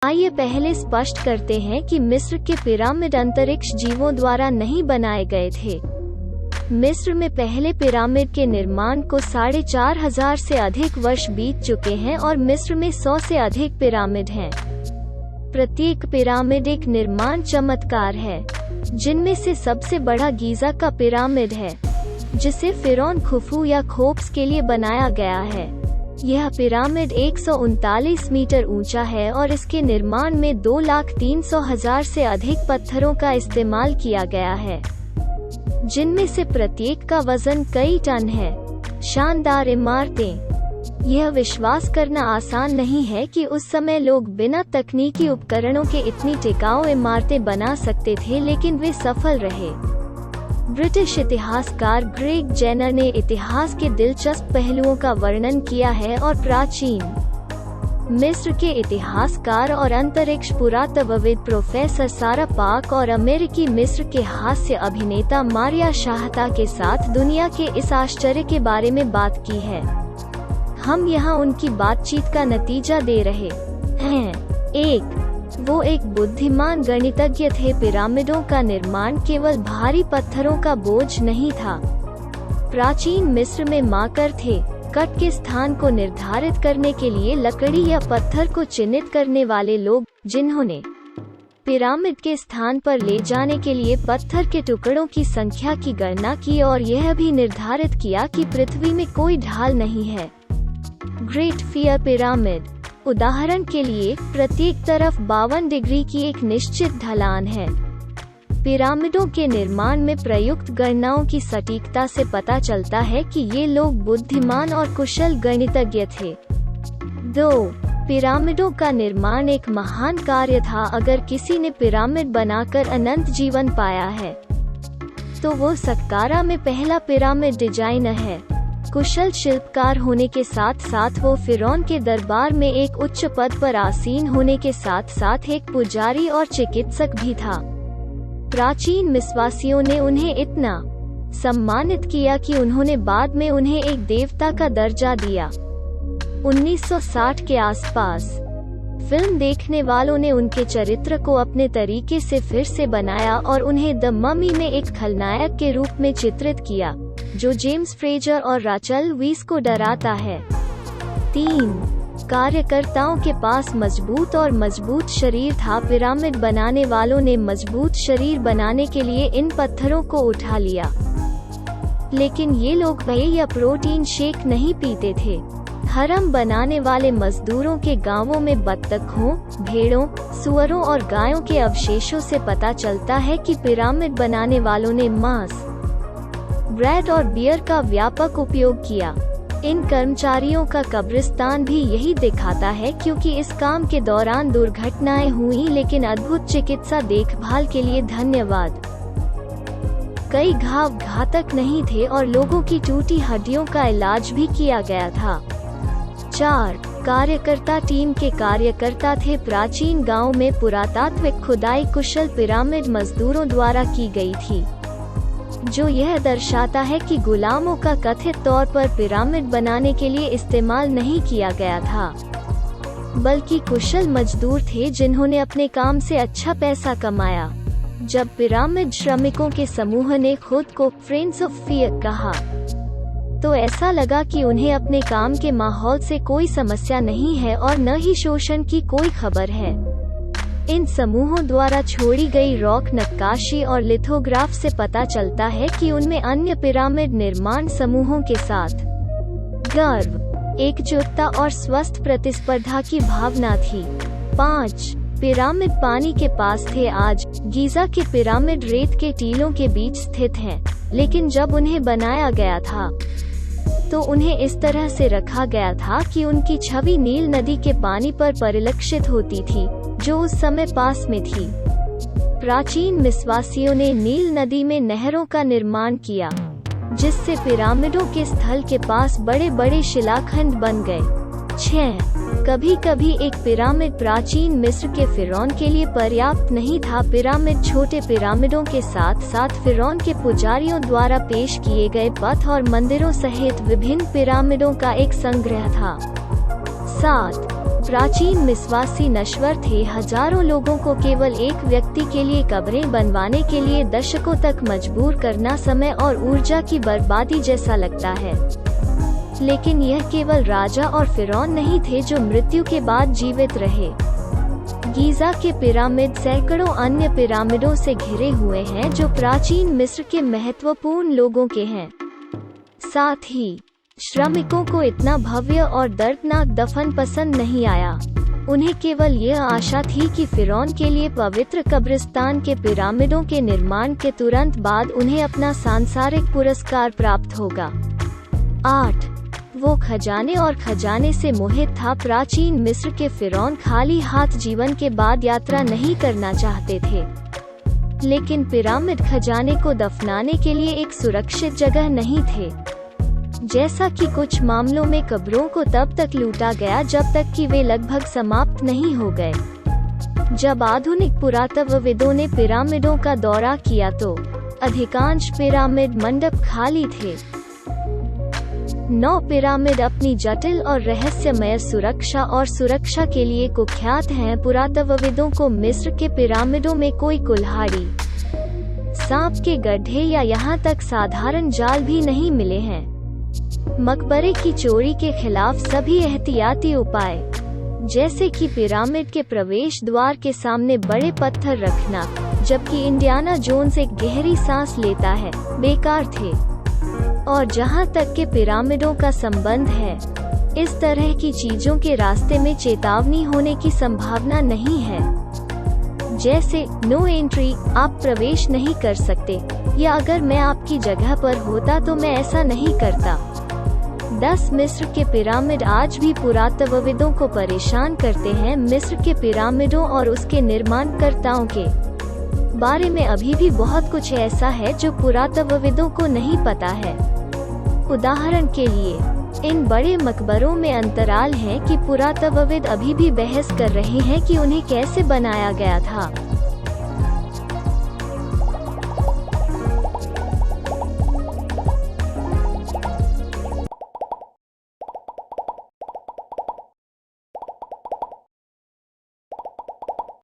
आइए पहले स्पष्ट करते हैं कि मिस्र के पिरामिड अंतरिक्ष जीवों द्वारा नहीं बनाए गए थे। मिस्र में पहले पिरामिड के निर्माण को 4,500 से अधिक वर्ष बीत चुके हैं और मिस्र में 100 से अधिक पिरामिड हैं। प्रत्येक पिरामिड एक निर्माण चमत्कार है, जिनमें से सबसे बड़ा गीजा का पिरामिड है, जिसे फिरौन खुफू या खोफ्स के लिए बनाया गया है। यह पिरामिड 139 मीटर ऊंचा है और इसके निर्माण में 2,300,000 से अधिक पत्थरों का इस्तेमाल किया गया है, जिनमें से प्रत्येक का वजन कई टन है। शानदार इमारतें। यह विश्वास करना आसान नहीं है कि उस समय लोग बिना तकनीकी उपकरणों के इतनी टिकाऊ इमारतें बना सकते थे, लेकिन वे सफल रहे। ब्रिटिश इतिहासकार ग्रेग जेनर ने इतिहास के दिलचस्प पहलुओं का वर्णन किया है और प्राचीन मिस्र के इतिहासकार और अंतरिक्ष पुरातत्वविद प्रोफेसर सारा पाक और अमेरिकी मिस्र के हास्य अभिनेता मारिया शाहता के साथ दुनिया के इस आश्चर्य के बारे में बात की है। हम यहाँ उनकी बातचीत का नतीजा दे रहे हैं। 1. वो एक बुद्धिमान गणितज्ञ थे। पिरामिडों का निर्माण केवल भारी पत्थरों का बोझ नहीं था। प्राचीन मिस्र में माकर थे। कट के स्थान को निर्धारित करने के लिए लकड़ी या पत्थर को चिन्हित करने वाले लोग, जिन्होंने पिरामिड के स्थान पर ले जाने के लिए पत्थर के टुकड़ों की संख्या की गणना की और यह भी निर्धारित किया कि पृथ्वी में कोई ढाल नहीं है। ग्रेट फियर पिरामिड, उदाहरण के लिए, प्रत्येक तरफ 52 डिग्री की एक निश्चित ढलान है। पिरामिडों के निर्माण में प्रयुक्त गणनाओं की सटीकता से पता चलता है कि ये लोग बुद्धिमान और कुशल गणितज्ञ थे। 2. पिरामिडों का निर्माण एक महान कार्य था। अगर किसी ने पिरामिड बनाकर अनंत जीवन पाया है, तो वो सक्कारा में पहला पिरामिड डिजाइनर है। कुशल शिल्पकार होने के साथ साथ वो फिरौन के दरबार में एक उच्च पद पर आसीन होने के साथ साथ एक पुजारी और चिकित्सक भी था। प्राचीन मिस्रवासियों ने उन्हें इतना सम्मानित किया कि उन्होंने बाद में उन्हें एक देवता का दर्जा दिया। 1960 के आसपास फिल्म देखने वालों ने उनके चरित्र को अपने तरीके से फिर से बनाया और उन्हें द ममी में एक खलनायक के रूप में चित्रित किया, जो जेम्स फ्रेजर और राचल वीस को डराता है। 3. कार्यकर्ताओं के पास मजबूत और मजबूत शरीर था। पिरामिड बनाने वालों ने मजबूत शरीर बनाने के लिए इन पत्थरों को उठा लिया, लेकिन ये लोग व्हे या प्रोटीन शेक नहीं पीते थे। हरम बनाने वाले मजदूरों के गांवों में बत्तखों, भेड़ों, सुअरों और गायों के अवशेषों से पता चलता है कि पिरामिड बनाने वालों ने मांस, ब्रेड और बियर का व्यापक उपयोग किया। इन कर्मचारियों का कब्रिस्तान भी यही दिखाता है, क्योंकि इस काम के दौरान दुर्घटनाएं हुई, लेकिन अद्भुत चिकित्सा देखभाल के लिए धन्यवाद। कई घाव घातक नहीं थे और लोगों की टूटी हड्डियों का इलाज भी किया गया था। 4. कार्यकर्ता टीम के कार्यकर्ता थे। प्राचीन गांव में पुरातात्विक खुदाई कुशल पिरामिड मजदूरों द्वारा की गई थी, जो यह दर्शाता है कि गुलामों का कथित तौर पर पिरामिड बनाने के लिए इस्तेमाल नहीं किया गया था, बल्कि कुशल मजदूर थे जिन्होंने अपने काम से अच्छा पैसा कमाया। जब पिरामिड श्रमिकों के समूह ने खुद को फ्रेंड्स ऑफ फियर कहा, तो ऐसा लगा कि उन्हें अपने काम के माहौल से कोई समस्या नहीं है और न ही शोषण की कोई खबर है। इन समूहों द्वारा छोड़ी गई रॉक नक्काशी और लिथोग्राफ से पता चलता है कि उनमें अन्य पिरामिड निर्माण समूहों के साथ गर्व, एकजुटता और स्वस्थ प्रतिस्पर्धा की भावना थी। 5. पिरामिड पानी के पास थे। आज गीजा के पिरामिड रेत के टीलों के बीच स्थित हैं, लेकिन जब उन्हें बनाया गया था, तो उन्हें इस तरह से रखा गया था कि उनकी छवि नील नदी के पानी पर परिलक्षित होती थी, जो उस समय पास में थी। प्राचीन मिस्रवासियों ने नील नदी में नहरों का निर्माण किया, जिससे पिरामिडों के स्थल के पास बड़े बड़े शिलाखंड बन गए। 6. कभी कभी एक पिरामिड प्राचीन मिस्र के फिरौन के लिए पर्याप्त नहीं था। पिरामिड छोटे पिरामिडों के साथ साथ फिरौन के पुजारियों द्वारा पेश किए गए पथ और मंदिरों सहित विभिन्न पिरामिडों का एक संग्रह था। 7. प्राचीन मिस्वासी नश्वर थे। हजारों लोगों को केवल एक व्यक्ति के लिए कब्रें बनवाने के लिए दशकों तक मजबूर करना समय और ऊर्जा की बर्बादी जैसा लगता है। लेकिन यह केवल राजा और फिरौन नहीं थे जो मृत्यु के बाद जीवित रहे। गीज़ा के पिरामिड सैकड़ों अन्य पिरामिडों से घिरे हुए हैं जो प्राचीन मिस्र के महत्वपूर्ण लोगों के हैं। साथ ही श्रमिकों को इतना भव्य और दर्दनाक दफन पसंद नहीं आया। उन्हें केवल यह आशा थी कि फिरौन के लिए पवित्र कब्रिस्तान के पिरामिडों के निर्माण के तुरंत बाद उन्हें अपना सांसारिक पुरस्कार प्राप्त होगा। 8. वो खजाने और खजाने से मोहित था। प्राचीन मिस्र के फिरौन खाली हाथ जीवन के बाद यात्रा नहीं करना चाहते थे, लेकिन पिरामिड खजाने को दफनाने के लिए एक सुरक्षित जगह नहीं थे। जैसा कि कुछ मामलों में कब्रों को तब तक लूटा गया जब तक कि वे लगभग समाप्त नहीं हो गए। जब आधुनिक पुरातत्वविदों ने पिरामिडों का दौरा किया तो अधिकांश पिरामिड मंडप खाली थे। 9 पिरामिड अपनी जटिल और रहस्यमय सुरक्षा के लिए कुख्यात हैं। पुरातत्वविदों को मिस्र के पिरामिडों में कोई कुल्हाड़ी, सांप के गड्ढे या यहाँ तक साधारण जाल भी नहीं मिले हैं। मकबरे की चोरी के खिलाफ सभी एहतियाती उपाय, जैसे कि पिरामिड के प्रवेश द्वार के सामने बड़े पत्थर रखना, जबकि इंडियाना जोन्स एक गहरी सांस लेता है, बेकार थे। और जहां तक के पिरामिडों का संबंध है, इस तरह की चीजों के रास्ते में चेतावनी होने की संभावना नहीं है, जैसे नो एंट्री, आप प्रवेश नहीं कर सकते, या अगर मैं आपकी जगह पर होता तो मैं ऐसा नहीं करता। 10 मिस्र के पिरामिड आज भी पुरातत्वविदों को परेशान करते हैं। मिस्र के पिरामिडों और उसके निर्माणकर्ताओं के बारे में अभी भी बहुत कुछ ऐसा है जो पुरातत्वविदों को नहीं पता है। उदाहरण के लिए, इन बड़े मकबरों में अंतराल है कि पुरातत्वविद अभी भी बहस कर रहे हैं कि उन्हें कैसे बनाया गया था।